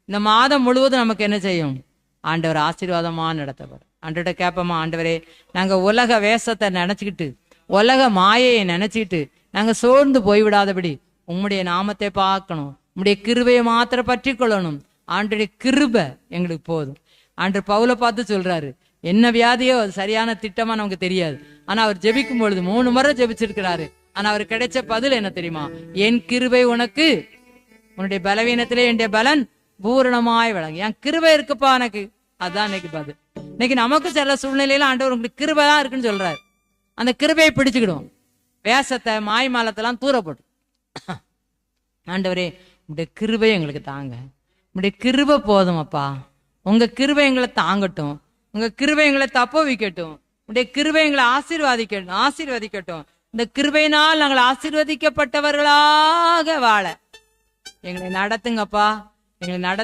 இந்த மாதம் முழுவதும் நமக்கு என்ன செய்யும்? ஆண்டவர் ஆசீர்வாதமா நடத்தப்படும். ஆண்டவர்கிட்ட கேட்போமா, ஆண்டவரே நாங்க உலக வேஷத்தை நினைச்சுக்கிட்டு உலக மாயையை நினைச்சுக்கிட்டு நாங்க சோர்ந்து போய்விடாதபடி உம்முடைய நாமத்தை பார்க்கணும், உம்முடைய கிருபையை மாத்திரம் பற்றி கொள்ளணும். ஆண்டவருடைய கிருபை எங்களுக்கு போதும். ஆண்டவர் பவுலை பார்த்து சொல்றாரு, என்ன வியாதியோ அது சரியான திட்டமா நமக்கு தெரியாது. ஆனா அவர் ஜெபிக்கும் பொழுது 3 முறை ஜெபிச்சிருக்கிறாரு. ஆனா அவர் கிடைச்ச பதில் என்ன தெரியுமா? என் கிருபை உனக்கு, உன்னுடைய பலவீனத்திலே என்னுடைய பலன் பூரணமாய் வழங்கு. என் கிருபை இருக்குப்பா எனக்கு. அதான் இன்னைக்கு பதில். இன்னைக்கு நமக்கு சில சூழ்நிலையில ஆண்டவர் உங்களுக்கு கிருபை தான் இருக்குன்னு சொல்றாரு. அந்த கிருபையை பிடிச்சுக்கிடுவோம். வேஷத்தை மாய்மாலத்தெல்லாம் தூரப்படும். ஆண்டவரே உங்களுடைய கிருபை எங்களுக்கு தாங்க, உங்களுடைய கிருபை போதும் அப்பா, உங்க கிருபை எங்களை தாங்கட்டும், உங்க கிருபை எங்களை தப்ப வைக்கட்டும், உங்களுடைய கிருபை எங்களை ஆசீர்வதிக்கட்டும். இந்த கிருபையினால் நாங்கள் ஆசீர்வதிக்கப்பட்டவர்களாக வாழ எங்களை நடத்துங்கப்பா, எங்களை நடத்த